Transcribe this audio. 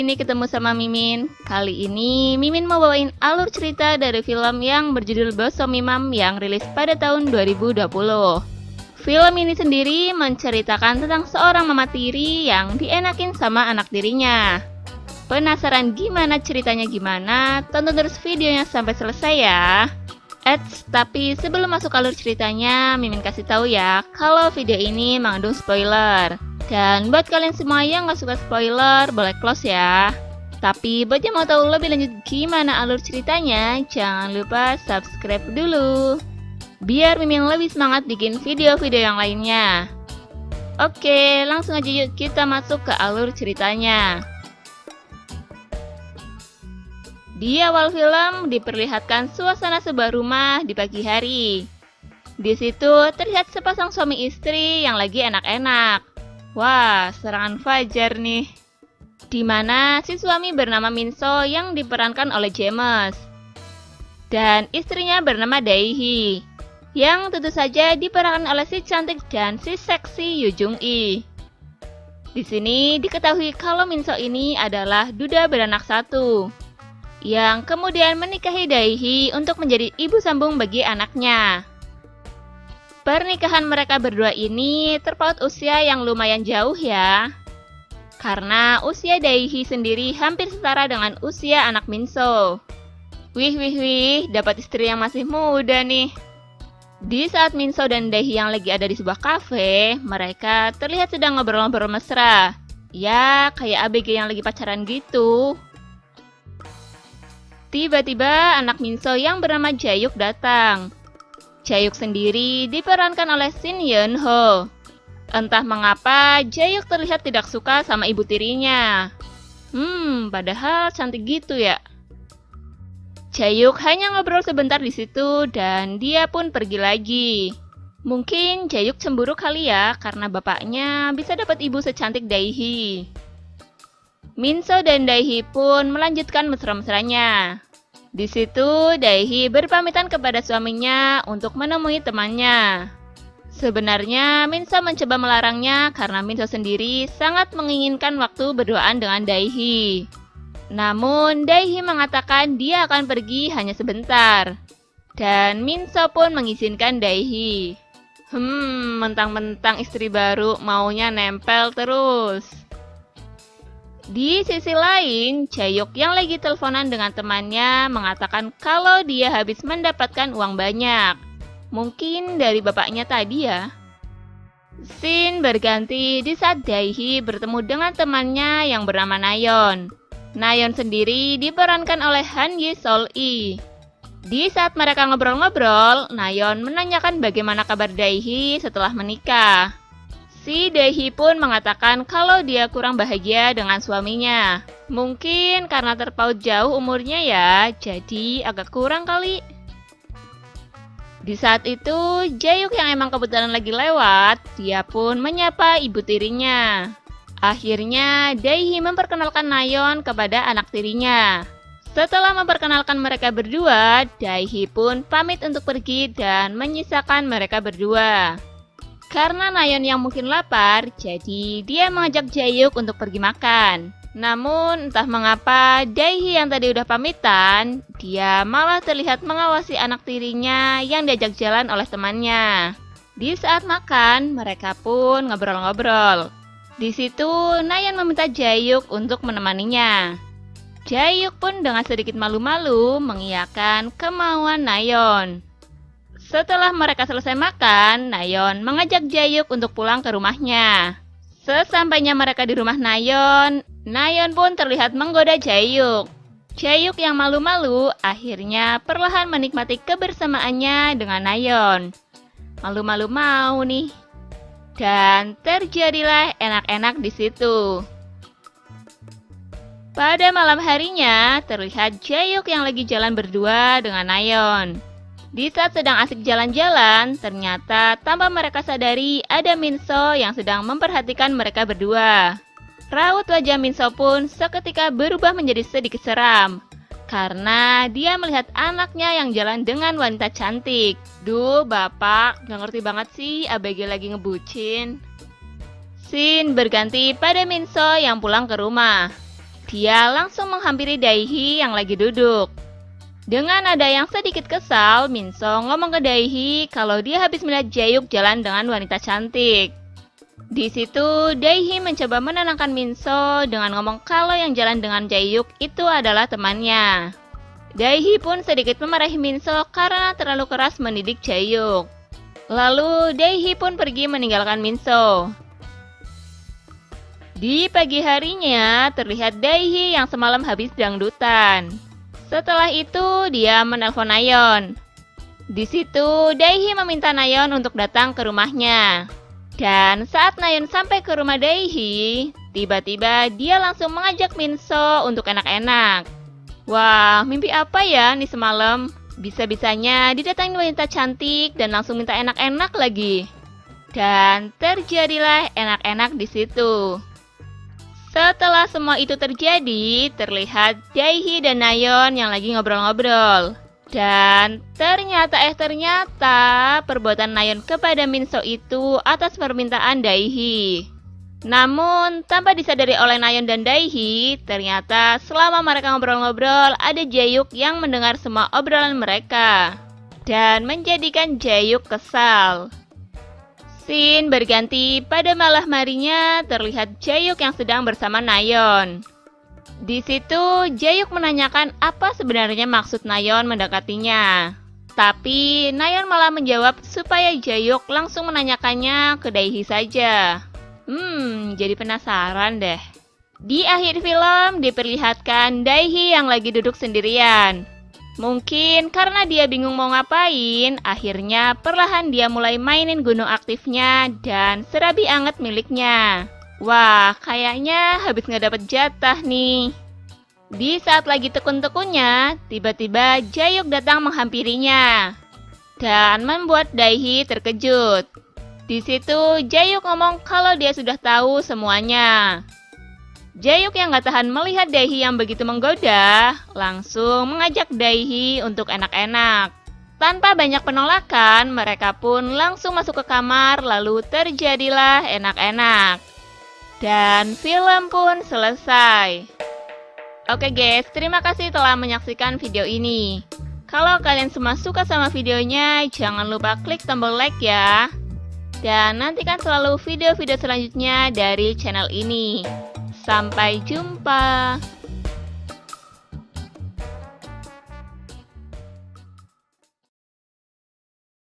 Ini ketemu sama Mimin. Kali ini Mimin mau bawain alur cerita dari film yang berjudul Bosomimam yang rilis pada tahun 2020. Film ini sendiri menceritakan tentang seorang mama tiri yang dienakin sama anak tirinya. Penasaran gimana ceritanya gimana? Tonton terus videonya sampai selesai ya. Tapi sebelum masuk alur ceritanya, Mimin kasih tahu ya kalau video ini mengandung spoiler. Dan buat kalian semua yang gak suka spoiler, boleh close ya. Tapi buat yang mau tahu lebih lanjut gimana alur ceritanya, jangan lupa subscribe dulu, biar Mimin lebih semangat bikin video-video yang lainnya. Oke, langsung aja yuk kita masuk ke alur ceritanya. Di awal film diperlihatkan suasana sebuah rumah di pagi hari. Di situ terlihat sepasang suami istri yang lagi enak-enak. Wah, serangan fajar nih. Di mana si suami bernama Minso yang diperankan oleh James. Dan istrinya bernama Daehi, yang tentu saja diperankan oleh si cantik dan si seksi Yoo Jung-i. Di sini diketahui kalau Minso ini adalah duda beranak satu, yang kemudian menikahi Daehi untuk menjadi ibu sambung bagi anaknya. Pernikahan mereka berdua ini terpaut usia yang lumayan jauh ya. Karena usia Daehi sendiri hampir setara dengan usia anak Minso. Wih, dapat istri yang masih muda nih. Di saat Minso dan Daehi yang lagi ada di sebuah kafe, mereka terlihat sedang ngobrol-ngobrol mesra. Ya, kayak ABG yang lagi pacaran gitu. Tiba-tiba anak Minso yang bernama Jaehyuk datang. Jaehyuk sendiri diperankan oleh Shin Yeon Ho. Entah mengapa Jaehyuk terlihat tidak suka sama ibu tirinya. Padahal cantik gitu ya. Jaehyuk hanya ngobrol sebentar di situ dan dia pun pergi lagi. Mungkin Jaehyuk cemburu kali ya karena bapaknya bisa dapat ibu secantik Daehi. Minso dan Daehi pun melanjutkan mesra-mesranya. Di situ Daehi berpamitan kepada suaminya untuk menemui temannya. Sebenarnya Minso mencoba melarangnya karena Minso sendiri sangat menginginkan waktu berduaan dengan Daehi. Namun Daehi mengatakan dia akan pergi hanya sebentar. Dan Minso pun mengizinkan Daehi. Mentang-mentang istri baru maunya nempel terus. Di sisi lain, Jaehyuk yang lagi teleponan dengan temannya mengatakan kalau dia habis mendapatkan uang banyak. Mungkin dari bapaknya tadi ya. Scene berganti di saat Daehi bertemu dengan temannya yang bernama Nayeon. Nayeon sendiri diperankan oleh Han Ye Sol-i. Di saat mereka ngobrol-ngobrol, Nayeon menanyakan bagaimana kabar Daehi setelah menikah. Si Daehi pun mengatakan kalau dia kurang bahagia dengan suaminya. Mungkin karena terpaut jauh umurnya ya, jadi agak kurang kali. Di saat itu, Jaehyuk yang emang kebetulan lagi lewat, dia pun menyapa ibu tirinya. Akhirnya, Daehi memperkenalkan Nayeon kepada anak tirinya. Setelah memperkenalkan mereka berdua, Daehi pun pamit untuk pergi dan menyisakan mereka berdua. Karena Nayeon yang mungkin lapar, jadi dia mengajak Jaehyuk untuk pergi makan. Namun entah mengapa Daehi yang tadi udah pamitan, dia malah terlihat mengawasi anak tirinya yang diajak jalan oleh temannya. Di saat makan, mereka pun ngobrol-ngobrol. Di situ Nayeon meminta Jaehyuk untuk menemaninya. Jaehyuk pun dengan sedikit malu-malu mengiyakan kemauan Nayeon. Setelah mereka selesai makan, Nayeon mengajak Jaehyuk untuk pulang ke rumahnya. Sesampainya mereka di rumah Nayeon, Nayeon pun terlihat menggoda Jaehyuk. Jaehyuk yang malu-malu akhirnya perlahan menikmati kebersamaannya dengan Nayeon. Malu-malu mau nih. Dan terjadilah enak-enak di situ. Pada malam harinya, terlihat Jaehyuk yang lagi jalan berdua dengan Nayeon. Di saat sedang asik jalan-jalan, ternyata tanpa mereka sadari ada Minso yang sedang memperhatikan mereka berdua. Raut wajah Minso pun seketika berubah menjadi sedikit seram, karena dia melihat anaknya yang jalan dengan wanita cantik. Duh, bapak, gak ngerti banget sih ABG lagi ngebucin. Scene berganti pada Minso yang pulang ke rumah. dia langsung menghampiri Daehi yang lagi duduk. Dengan nada yang sedikit kesal, Minso ngomong ke Daehi kalau dia habis melihat Jaehyuk jalan dengan wanita cantik. Di situ, Daehi mencoba menenangkan Minso dengan ngomong kalau yang jalan dengan Jaehyuk itu adalah temannya. Daehi pun sedikit memarahi Minso karena terlalu keras mendidik Jaehyuk. Lalu, Daehi pun pergi meninggalkan Minso. Di pagi harinya, terlihat Daehi yang semalam habis dangdutan. Setelah itu, dia menelpon Nayeon. Di situ, Daehi meminta Nayeon untuk datang ke rumahnya. Dan saat Nayeon sampai ke rumah Daehi, tiba-tiba dia langsung mengajak Minso untuk enak-enak. Wah, mimpi apa ya nih semalam? Bisa-bisanya didatangi wanita cantik dan langsung minta enak-enak lagi. Dan terjadilah enak-enak di situ. Setelah semua itu terjadi, terlihat Daehi dan Nayeon yang lagi ngobrol-ngobrol. Dan ternyata perbuatan Nayeon kepada Minso itu atas permintaan Daehi. Namun, tanpa disadari oleh Nayeon dan Daehi, ternyata selama mereka ngobrol-ngobrol, ada Jaehyuk yang mendengar semua obrolan mereka. Dan menjadikan Jaehyuk kesal. Scene berganti pada malam harinya, terlihat Jaehyuk yang sedang bersama Nayeon. Di situ, Jaehyuk menanyakan apa sebenarnya maksud Nayeon mendekatinya. Tapi, Nayeon malah menjawab supaya Jaehyuk langsung menanyakannya ke Daehi saja. Jadi penasaran deh. Di akhir film diperlihatkan Daehi yang lagi duduk sendirian. Mungkin karena dia bingung mau ngapain, akhirnya perlahan dia mulai mainin gunung aktifnya dan serabi anget miliknya. Wah, kayaknya habis nggak dapet jatah nih. Di saat lagi tekun-tekunnya, tiba-tiba Jaehyuk datang menghampirinya dan membuat Daehi terkejut. Di situ, Jaehyuk ngomong kalau dia sudah tahu semuanya. Jaehyuk yang gak tahan melihat Daehi yang begitu menggoda, langsung mengajak Daehi untuk enak-enak. Tanpa banyak penolakan, mereka pun langsung masuk ke kamar, lalu terjadilah enak-enak. Dan film pun selesai. Oke guys, terima kasih telah menyaksikan video ini. Kalau kalian semua suka sama videonya, jangan lupa klik tombol like ya. Dan nantikan selalu video-video selanjutnya dari channel ini. Sampai jumpa.